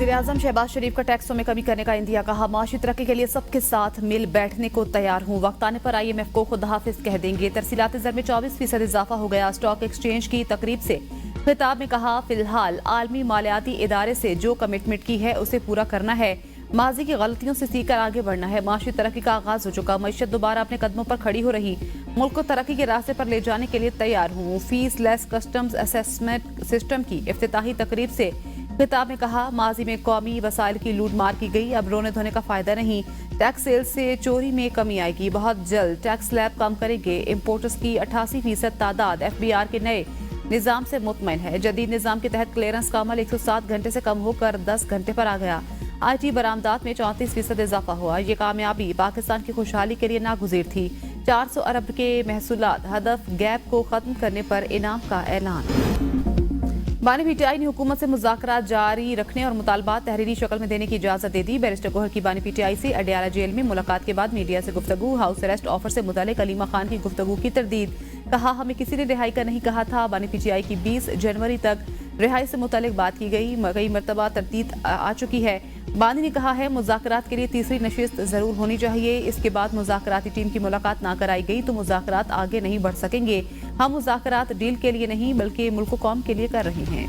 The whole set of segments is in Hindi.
वज़ीर-ए-आज़म शहबाज शरीफ का टैक्सों में कमी करने का इंदिया। कहा, माशी तरक्की के लिए सबके साथ मिल बैठने को तैयार हूँ। वक्त आने पर IMF को खुद हाफिज कह देंगे। तरसीलात ज़र में 24% इजाफा हो गया। स्टॉक एक्सचेंज की तकरीब से खिताब में कहा, फिलहाल आलमी मालियाती इदारे से जो कमिटमेंट की है उसे पूरा करना है। माजी की गलतियों से सीखकर आगे बढ़ना है। माशी तरक्की का आगाज हो चुका। मईशत दोबारा अपने कदमों पर खड़ी हो रही। मुल्क को तरक्की के रास्ते पर ले जाने के लिए तैयार हूँ। Fees less customs assessment system की इफ्तिताही तकरीब से खिताब में कहा, माजी में कौमी वसाइल की लूट मार की गई, अब रोने धोने का फायदा नहीं। टैक्स सेल से चोरी में कमी आएगी। बहुत जल्द टैक्स स्लैब काम करेंगे। इम्पोर्टर्स की 88% तादाद FBR के नए निजाम से मुतमईन है। जदीद निजाम के तहत क्लियरेंस का अमल 107 घंटे से कम होकर 10 घंटे पर आ गया। IT बरामदात में 34% इजाफा हुआ। ये कामयाबी पाकिस्तान की खुशहाली के लिए नागुज़ीर थी। 400 अरब के महसूलात हदफ गैप को खत्म करने पर इनाम का ऐलान। बानी PTI ने हुकूमत से मुज़ाकरात जारी रखने और मुतालबात तहरीरी शक्ल में देने की इजाजत दे दी। बैरिस्टर गोहर की बानी PTI से अडियाला जेल में मुलाकात के बाद मीडिया से गुफ्तगू। हाउस अरेस्ट ऑफर से मुतालिक अलीमा खान की गुफ्तगू की तरदीद। कहा, हमें किसी ने रिहाई का नहीं कहा था। बानी PTI की 20 जनवरी तक रिहाई से मुतालिक बात की गई। कई मरतबा तरदीद आ चुकी है। बानी ने कहा है, मुज़ाकरात के लिए तीसरी नशिस्त जरूर होनी चाहिए। इसके बाद मुज़ाकराती टीम की मुलाकात ना कराई गई तो मुज़ाकरात आगे नहीं बढ़ सकेंगे। हम मुज़ाकरात डील के लिए नहीं बल्कि मुल्क कौम के लिए कर रहे हैं।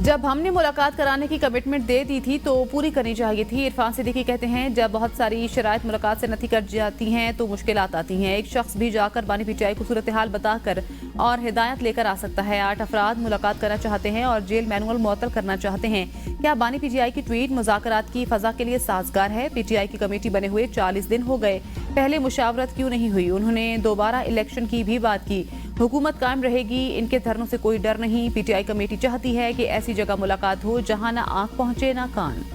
जब हमने मुलाकात कराने की कमिटमेंट दे दी थी तो पूरी करनी चाहिए थी। इरफान सिद्दीकी कहते हैं, जब बहुत सारी शराइत मुलाकात से नती कर जाती हैं तो मुश्किलात आती हैं। एक शख्स भी जाकर बानी PTI को सूरत हाल बताकर और हिदायत लेकर आ सकता है। 8 अफराद मुलाकात करना चाहते हैं और जेल मैनुअल मुअत्तल करना चाहते हैं। क्या बानी PTI की ट्वीट मुज़ाकरात की फ़ज़ा के लिए साजगार है? PTI की कमेटी बने हुए 40 दिन हो गए, पहले मुशावरत क्यों नहीं हुई? उन्होंने दोबारा इलेक्शन की भी बात की। हुकूमत कायम रहेगी, इनके धरनों से कोई डर नहीं। PTI कमेटी चाहती है कि ऐसी जगह मुलाकात हो जहां ना आंख पहुंचे ना कान।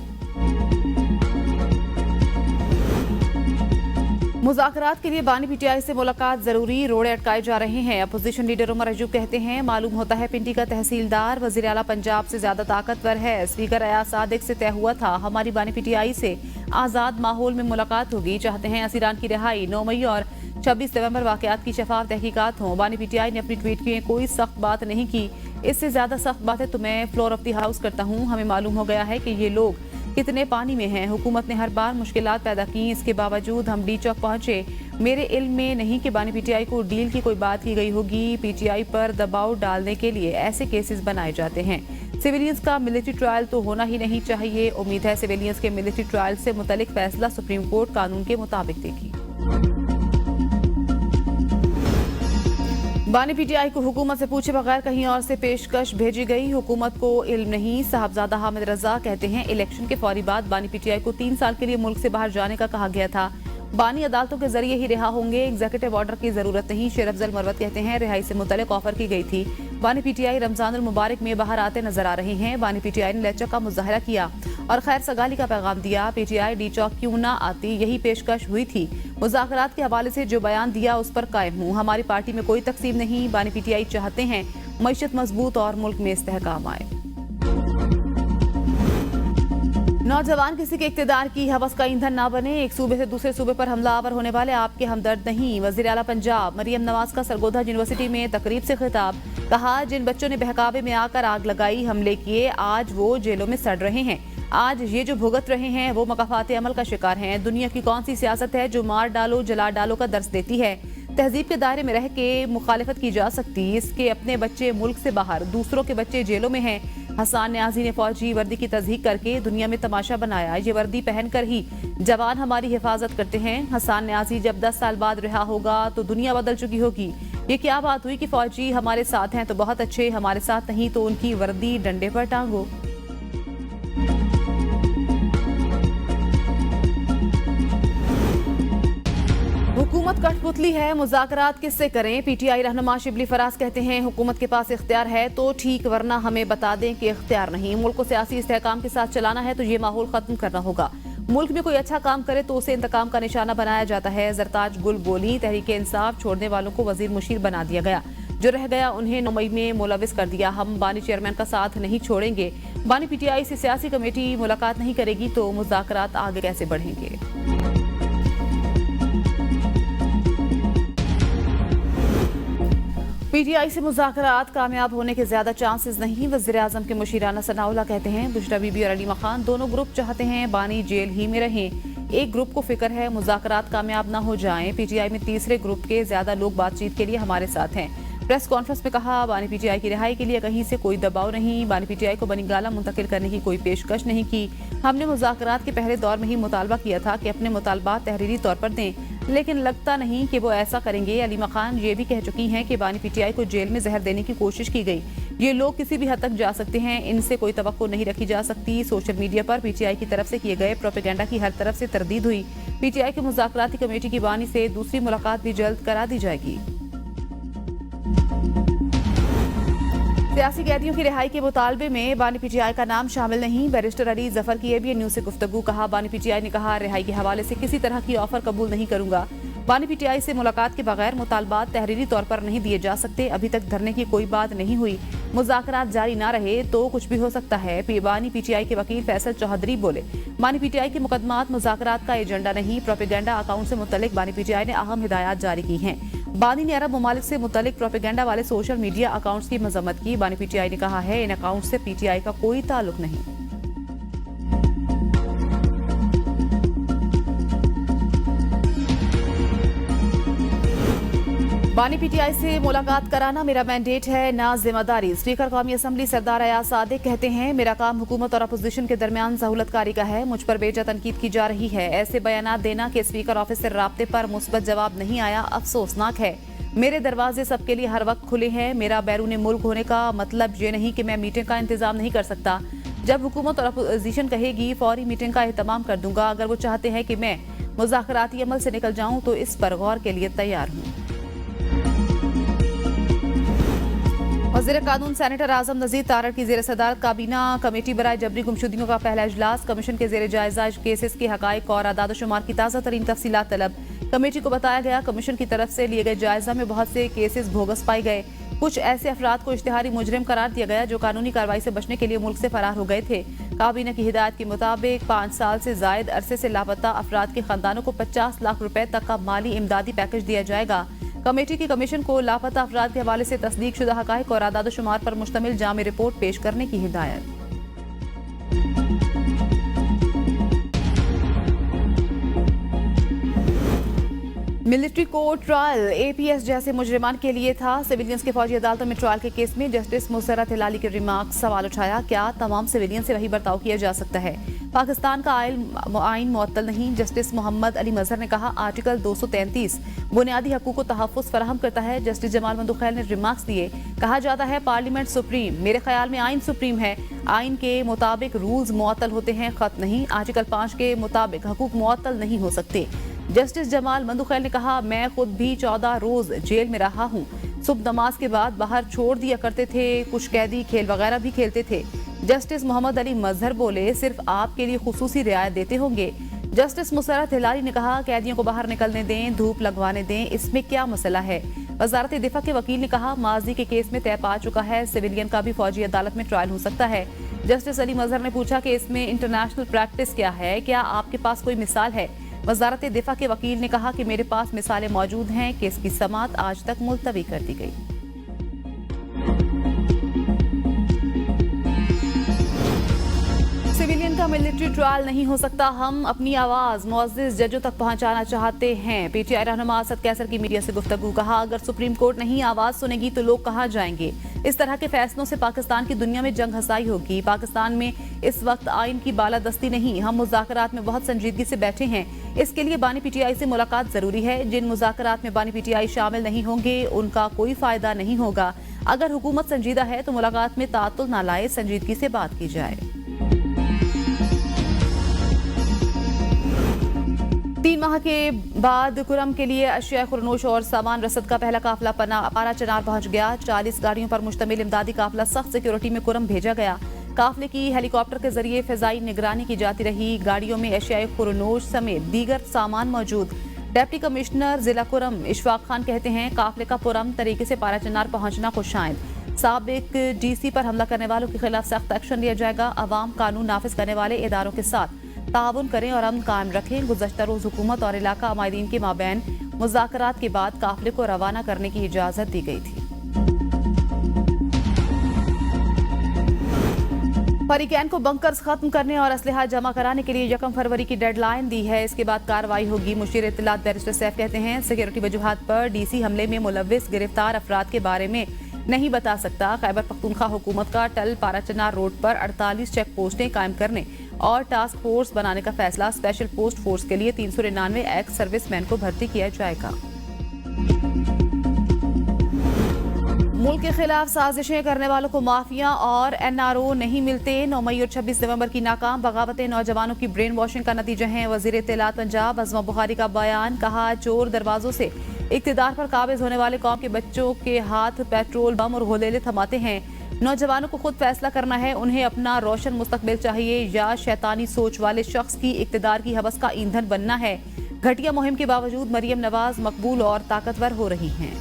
मुज़ाकरात के लिए बानी PTI से मुलाकात जरूरी, रोड़े अटकाए जा रहे हैं। अपोजिशन लीडर उमर अयूब कहते हैं, मालूम होता है पिंडी का तहसीलदार वज़ीर आला पंजाब से ज्यादा ताकतवर है। स्पीकर अयाज सादिक से तय हुआ था हमारी बानी PTI से आज़ाद माहौल में मुलाकात होगी। चाहते हैं असीरान की रिहाई। 9 मई और 26 नवंबर वाकयात की शफाफ तहकीकात हों। बानी PTI ने अपनी ट्वीट में कोई सख्त बात नहीं की। इससे ज्यादा सख्त बात है तो मैं फ्लोर ऑफ द हाउस करता हूँ। हमें मालूम हो गया है कि ये लोग कितने पानी में हैं। हुकूमत ने हर बार मुश्किलात पैदा की, इसके बावजूद हम डी चौक पहुंचे। मेरे इल्म में नहीं कि बानी PTI को डील की कोई बात की गई होगी। PTI पर दबाव डालने के लिए ऐसे केसेस बनाए जाते हैं। सिविलियंस का मिलिट्री ट्रायल तो होना ही नहीं चाहिए। उम्मीद है सिविलियंस के मिलिट्री ट्रायल से मुतल्लिक फैसला सुप्रीम कोर्ट कानून के मुताबिक देगी। बानी PTI को हुकूमत से पूछे बगैर कहीं और से पेशकश भेजी गई। हुकूमत को इल्म नहीं। साहबजादा हामिद रजा कहते हैं, इलेक्शन के फौरी बाद बानी PTI को 3 साल के लिए मुल्क से बाहर जाने का कहा गया था। बानी अदालतों के जरिए ही रिहा होंगे, एग्जीक्यूटिव ऑर्डर की जरूरत नहीं। शेर अफजल मरवत कहते हैं, रिहाई से मुतल्लिक ऑफर की गई थी। बानी PTI रमजानुल मुबारक में बाहर आते नजर आ रहे हैं। बानी PTI ने लेक्चर का मुजाहरा किया और खैर सगाली का पैगाम दिया। PTI डी चौक क्यों ना आती, यही पेशकश हुई थी। मुज़ाकरात के हवाले से जो बयान दिया उस पर कायम हूँ। हमारी पार्टी में कोई तकसीम नहीं। बानी PTI चाहते हैं मईशत मजबूत और मुल्क में इस्तेहकाम आए। नौजवान किसी के इक्तिदार की हवस का ईंधन ना बने। एक सूबे से दूसरे सूबे पर हमलावर होने वाले आपके हमदर्द नहीं। वज़ीर आला पंजाब मरियम नवाज का सरगोधा यूनिवर्सिटी में तकरीब से खिताब। कहा, जिन बच्चों ने बहकावे में आकर आग लगाई, हमले किए, आज वो जेलों में सड़ रहे हैं। आज ये जो भुगत रहे हैं वो मकाफाते अमल का शिकार हैं। दुनिया की कौन सी सियासत है जो मार डालो जला डालो का दर्स देती है? तहजीब के दायरे में रह के मुखालिफत की जा सकती। इसके अपने बच्चे मुल्क से बाहर, दूसरों के बच्चे जेलों में हैं। हसन न्याजी ने फौजी वर्दी की तस्दीक करके दुनिया में तमाशा बनाया। ये वर्दी पहनकर ही जवान हमारी हिफाजत करते हैं। हसन न्याजी जब 10 साल बाद रिहा होगा तो दुनिया बदल चुकी होगी। ये क्या बात हुई कि फौजी हमारे साथ हैं तो बहुत अच्छे, हमारे साथ नहीं तो उनकी वर्दी डंडे पर टांगो। हुकूमत कठपुतली है, मुज़ाकरात किससे करें? PTI रहनुमा शिबली फराज कहते हैं, हुकूमत के पास इख्तियार है तो ठीक, वरना हमें बता दें कि इख्तियार नहीं। मुल्क को सियासी इस्तेहकाम के साथ चलाना है तो ये माहौल खत्म करना होगा। मुल्क में कोई अच्छा काम करे तो उसे इंतकाम का निशाना बनाया जाता है। जरताज गुल बोली, तहरीक इंसाफ छोड़ने वालों को वजीर मुशीर बना दिया गया। जो रह गया उन्हें 9 मई में मुलविस कर दिया। हम बानी चेयरमैन का साथ नहीं छोड़ेंगे। बानी PTI से सियासी कमेटी मुलाकात नहीं करेगी तो मुज़ाकरात आगे कैसे बढ़ेंगे? पीटीआई से मुज़ाकरात कामयाब होने के ज्यादा चांसेस नहीं। वज़ीर-ए-आज़म के मुशीर राना सनाउल्लाह कहते हैं बुशरा बीबी और अली मखान दोनों ग्रुप चाहते हैं बानी जेल ही में रहें। एक ग्रुप को फिक्र है मुज़ाकरात कामयाब ना हो जाएं। पीटीआई में तीसरे ग्रुप के ज्यादा लोग बातचीत के लिए हमारे साथ हैं। प्रेस कॉन्फ्रेंस में कहा बानी पीटीआई की रिहाई के लिए कहीं से कोई दबाव नहीं। बानी पीटीआई को बनी गाला मुंतकिल करने की कोई पेशकश नहीं की। हमने मुज़ाकरात के पहले दौर में ही मुतालबा किया था कि अपने मुतालबात तहरीरी तौर पर दें, लेकिन लगता नहीं कि वो ऐसा करेंगे। अली मखान ये भी कह चुकी हैं कि बानी पीटीआई को जेल में जहर देने की कोशिश की गई। ये लोग किसी भी हद तक जा सकते हैं, इनसे कोई तवक्को नहीं रखी जा सकती। सोशल मीडिया पर पीटीआई की तरफ से किए गए प्रोपेगेंडा की हर तरफ से तरदीद हुई। पीटीआई की मुज़ाकराती कमेटी की बानी से दूसरी मुलाकात भी जल्द करा दी जाएगी। सियासी कैदियों की रिहाई के मुतालबे में बानी पीटीआई का नाम शामिल नहीं। बैरिस्टर अली जफर की एबीएन न्यूज से गुफ्तगू। कहा बानी पीटीआई ने कहा रिहाई के हवाले से किसी तरह की ऑफर कबूल नहीं करूंगा। बानी पीटीआई से मुलाकात के बगैर मुतालबात तहरीरी तौर पर नहीं दिए जा सकते। अभी तक धरने की कोई बात नहीं हुई। मुज़ाकरात जारी ना रहे तो कुछ भी हो सकता है। बानी पीटीआई के वकील फैसल चौधरी बोले बानी पीटीआई के मुकदमात मुज़ाकरात का एजेंडा नहीं। प्रोपेगेंडा अकाउंट से मुतल्लिक बानी पीटीआई ने अहम हिदायत जारी की हैं। बानी ने अरब ममालिक से मुतल्लिक प्रोपेगेंडा वाले सोशल मीडिया अकाउंट्स की मजम्मत की। बानी पीटीआई ने कहा है इन अकाउंट से पीटीआई का कोई ताल्लुक नहीं। बानी पीटीआई से मुलाकात कराना मेरा मैंडेट है, ना जिम्मेदारी। स्पीकर कौमी असम्बली सरदार अयाज सादिक कहते हैं मेरा काम हुकूमत और अपोजिशन के दरमियान सहूलतकारी का है। मुझ पर बेजा तनकीद की जा रही है। ऐसे बयानात देना कि स्पीकर ऑफिस से राब्ते पर मुस्बत जवाब नहीं आया अफसोसनाक है। मेरे दरवाजे सबके लिए हर वक्त खुले हैं। मेरा बैरून मुल्क होने का मतलब ये नहीं कि मैं मीटिंग का इंतजाम नहीं कर सकता। जब हुकूमत और अपोजिशन कहेगी फौरी मीटिंग का एहतमाम कर दूंगा। अगर वो चाहते हैं कि मैं मुज़ाकराती अमल से निकल जाऊं तो इस पर गौर के लिए तैयार हूं। वज़ीर कानून सेनेटर आजम नज़ीर तारड़ की ज़ेर सदारत काबीना कमेटी बराए जबरी गुमशुदगियों का पहला इजलास। कमीशन के ज़ेर जायजा केसेस के हकायक और आदाद-ओ-शुमार की ताज़ा तरीन तफसीलात तलब। कमेटी को बताया गया कमीशन की तरफ से लिए गए जायजा में बहुत से केसेस बोगस पाए गए। कुछ ऐसे अफराद को इश्तिहारी मुजरिम करार दिया गया जो कानूनी कार्रवाई से बचने के लिए मुल्क से फरार हो गए थे। काबीना की हिदायत के मुताबिक 5 साल से जायद अरसे से लापता अफराद के खानदानों को 50 लाख रुपए तक का माली इमदादी पैकेज दिया जाएगा। कमेटी की कमीशन को लापता अफराद के हवाले से तस्दीक शुदा हकायक और आदाद-ओ-शुमार पर मुश्तमिल जामी रिपोर्ट पेश करने की हिदायत। मिलिट्री कोर्ट ट्रायल एपीएस जैसे मुजरिमान के लिए था। सिविलियंस के फौजी अदालतों में ट्रायल के केस में जस्टिस मुसर्रत हिलाली के रिमार्क सवाल उठाया, क्या तमाम सिविलियन से वही बर्ताव किया जा सकता है? पाकिस्तान का आइन मुअत्तल नहीं। जस्टिस मोहम्मद अली मजहर ने कहा आर्टिकल 233 बुनियादी हकूक को तहफ़्फ़ुज़ फराहम करता है। जस्टिस जमाल मंदुखैल ने रिमार्क्स दिए, कहा जाता है पार्लियामेंट सुप्रीम, मेरे ख्याल में आइन सुप्रीम है। आइन के मुताबिक रूल्स मुअत्तल होते हैं, खत नहीं। आर्टिकल 5 के मुताबिक हकूक मुअत्तल नहीं हो सकते। जस्टिस जमाल मंदुखैल ने कहा मैं खुद भी 14 रोज जेल में रहा हूँ। सुबह नमाज के बाद बाहर छोड़ दिया करते थे। कुछ कैदी खेल वगैरह भी खेलते थे। जस्टिस मोहम्मद अली मजहर बोले सिर्फ आपके लिए खुसूसी रियायत देते होंगे। जस्टिस मुसर्रत हिलाली ने कहा कैदियों को बाहर निकलने दें, धूप लगवाने दें, इसमें क्या मसला है? वजारत दिफा के वकील ने कहा माजी के केस में तय पा चुका है, सिविलियन का भी फौजी अदालत में ट्रायल हो सकता है। जस्टिस अली मजहर ने पूछा कि इसमें इंटरनेशनल प्रैक्टिस क्या है, क्या आपके पास कोई मिसाल है? वजारत दिफा के वकील ने कहा कि मेरे पास मिसालें मौजूद हैं। केस की समाअत आज तक मुलतवी कर दी गई। सिविलियन का मिलिट्री ट्रायल नहीं हो सकता। हम अपनी आवाज मुअज़्ज़िज़ जजों तक पहुंचाना चाहते हैं। पीटीआई रहनुमा असद कैसर की मीडिया से गुफ्तगू। कहा अगर सुप्रीम कोर्ट नहीं आवाज सुनेगी तो लोग कहां जाएंगे? इस तरह के फैसलों से पाकिस्तान की दुनिया में जंग हसाई होगी। पाकिस्तान में इस वक्त आइन की बालादस्ती नहीं। हम मुज़ाकरात में बहुत संजीदगी से बैठे हैं। इसके लिए बानी पीटीआई से मुलाकात जरूरी है। जिन मुज़ाकरात में बानी पीटीआई शामिल नहीं होंगे उनका कोई फायदा नहीं होगा। अगर हुकूमत संजीदा है तो मुलाकात में तातुल ना लाए, संजीदगी से बात की जाए। 3 माह के बाद कुरम के लिए अशिया खुरनोश और सामान रसद का पहला काफिला पारा चनार पहुंच गया। 40 गाड़ियों पर मुश्तमिल इमदादी काफिला सख्त सिक्योरिटी में कुरम भेजा गया। काफिले की हेलीकॉप्टर के जरिए फिजाई निगरानी की जाती रही। गाड़ियों में अशिया खुरनोश समेत दीगर सामान मौजूद। डिप्टी कमिश्नर जिला कुरम इशफाक खान कहते हैं काफिले का पुरअमन तरीके से पारा चनार पहुंचना खुशाइंद। साबिक डीसी पर हमला करने वालों के खिलाफ सख्त एक्शन लिया जाएगा। अवाम कानून नाफिज करने वाले इदारों के साथ ताउन करें और अमन कायम रखें। गुज़श्ता रोज हुकूमत और इलाका अमायदीन के माबैन मुज़ाकरात के बाद काफिले को रवाना करने की इजाज़त दी गई थी। हरिकेन को बंकर्स खत्म करने और असलहा जमा कराने के लिए 1 फरवरी की डेडलाइन दी है। इसके बाद कार्रवाई होगी। मुशीर इत्तलात बैरिस्टर सैफ कहते हैं सिक्योरिटी वजूहात पर डीसी हमले में मुलव्विस गिरफ्तार अफराद के बारे में नहीं बता सकता। खैबर पख्तूनख्वा हुकूमत का टल पाराचनार रोड पर 48 चेक पोस्टें कायम करने और टास्क फोर्स बनाने का फैसला। स्पेशल पोस्ट फोर्स के लिए 399 एक्स सर्विसमैन को भर्ती किया जाएगा। मुल्क के खिलाफ साजिशें करने वालों को माफिया और एनआरओ नहीं मिलते। 9 मई और 26 नवंबर की नाकाम बगावतें नौजवानों की ब्रेन वॉशिंग का नतीजा हैं। वजीर इत्तलात पंजाब अज़मा बुखारी का बयान। कहा चोर दरवाजों से इक़्तिदार पर काबिज होने वाले कौम के बच्चों के हाथ पेट्रोल बम और गोलेले थमाते हैं। नौजवानों को खुद फैसला करना है उन्हें अपना रोशन मुस्तकबिल चाहिए या शैतानी सोच वाले शख्स की इक़्तिदार की हवस का ईंधन बनना है। घटिया मुहिम के बावजूद मरियम नवाज मकबूल और ताकतवर हो रही हैं।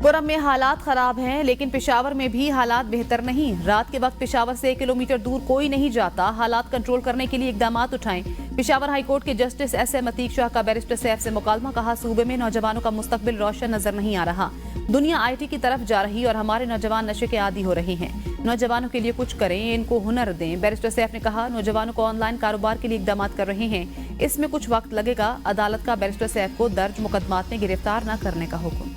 पुरम में हालात खराब हैं लेकिन पेशावर में भी हालात बेहतर नहीं। रात के वक्त पेशावर से 1 किलोमीटर दूर कोई नहीं जाता। हालात कंट्रोल करने के लिए इकदाम उठाएं। पेशावर हाईकोर्ट के जस्टिस SM अतीक शाह का बैरिस्टर सैफ से मुकालमा। कहा सूबे में नौजवानों का मुस्तकबिल रोशन नजर नहीं आ रहा। दुनिया IT की तरफ जा रही और हमारे नौजवान नशे के आदी हो रहे हैं। नौजवानों के लिए कुछ करें, इनको हुनर दें। बैरिस्टर सैफ ने कहा नौजवानों को ऑनलाइन कारोबार के लिए इकदाम कर रहे हैं। इसमें कुछ वक्त लगेगा। अदालत का बैरिस्टर सैफ को दर्ज मुकदमात में गिरफ्तार न करने का हुक्म।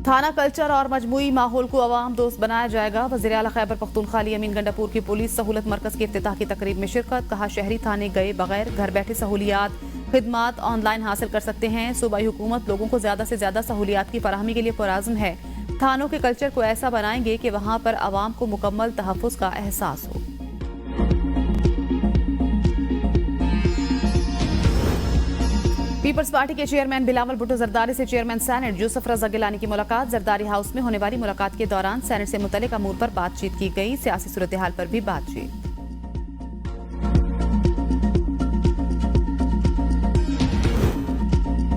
थाना कल्चर और मजमूई माहौल को अवाम दोस्त बनाया जाएगा। वज़ीर आला खैबर पख्तूनख्वा अली अमीन गंडापुर की पुलिस सहूलत मरकज के इफ्तिताह की तकरीब में शिरकत। कहा शहरी थाने गए बगैर घर बैठे सहूलियात खिदमात ऑनलाइन हासिल कर सकते हैं। सूबाई हुकूमत लोगों को ज्यादा से ज्यादा सहूलियात की फराहमी के लिए पुरआज़्म है। थानों के कल्चर को ऐसा बनाएंगे कि वहां पर अवाम को मुकम्मल तहफ़्फ़ुज़ का एहसास हो। पीपल्स पार्टी के चेयरमैन बिलावल भुट्टो जरदारी से चेयरमैन सेनेट यूसुफ रज़ा गिलानी की मुलाकात। जरदारी हाउस में होने वाली मुलाकात के दौरान सेनेट से मुतल्लिक़ अमूर पर बातचीत की गई। सियासी सूरत हाल पर भी बातचीत।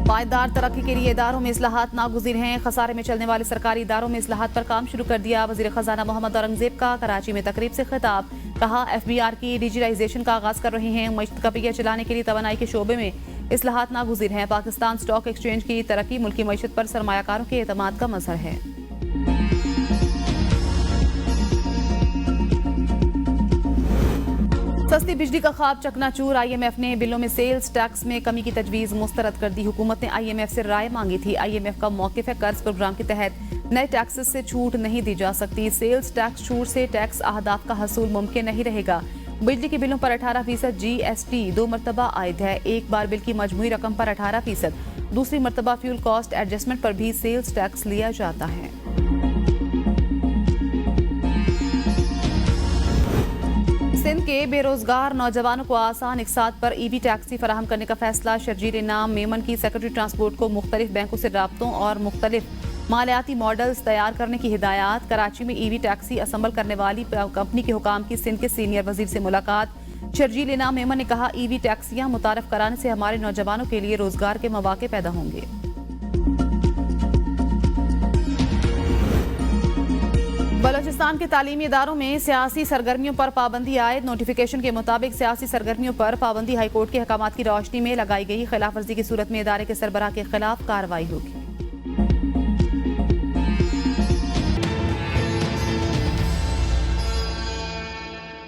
पायदार तरक्की के लिए इदारों में इस्लाहात नागुज़ीर हैं। खसारे में चलने वाले सरकारी इदारों में इस्लाहात पर काम शुरू कर दिया। वज़ीर ख़ज़ाना मोहम्मद औरंगज़ेब का कराची में तकरीब से खिताब। कहा FBR की डिजिटाइजेशन का आगाज कर रहे हैं। मईशत का पहिया चलाने के लिए तवानाई के शोबे में इस्लाहात नागुज़ीर हैं। पाकिस्तान स्टॉक एक्सचेंज की तरक्की मुल्की मईशत पर सरमायाकारों के एतमाद का मज़हर है। सस्ती बिजली का ख्वाब चकनाचूर। IMF ने बिलों में सेल्स टैक्स में कमी की तजवीज़ मुस्तरद कर दी। हुकूमत ने IMF से राय मांगी थी। IMF का मौक़िफ़ है कर्ज प्रोग्राम के तहत नए टैक्सेस से छूट नहीं दी जा सकती। सेल्स टैक्स छूट से टैक्स अहदाफ का हसूल मुमकिन नहीं रहेगा। बिजली के बिलों पर 18% GST 2 मरतबा आयद है। एक बार बिल की मजमूई रकम पर 18%। दूसरी मरतबा फ्यूल कॉस्ट एडजस्टमेंट पर भी सेल्स टैक्स लिया जाता है। सिंध के बेरोजगार नौजवानों को आसान इकसात पर EV टैक्सी फराहम करने का फैसला। शर्जील इनाम मेमन की सेक्रेटरी ट्रांसपोर्ट को मुख्तलिफ बैंकों से राब्तों और मुख्तलिफ मालियाती मॉडल्स तैयार करने की हिदायत। कराची में EV टैक्सी असम्बल करने वाली कंपनी के हुकाम की सिंध के सीनियर वजीर से मुलाकात। शर्जील इनाम मेमन ने कहा EV टैक्सियां मुतारफ कराने से हमारे नौजवानों के लिए रोजगार के मौके पैदा होंगे। बलोचिस्तान के तालीमी इदारों में सियासी सरगर्मियों पर पाबंदी आयद। नोटिफिकेशन के मुताबिक सियासी सरगर्मियों पर पाबंदी हाईकोर्ट के अहकामात की रोशनी में लगाई गई। खिलाफ वर्जी की सूरत में इदारे के सरबराह के खिलाफ कार्रवाई होगी।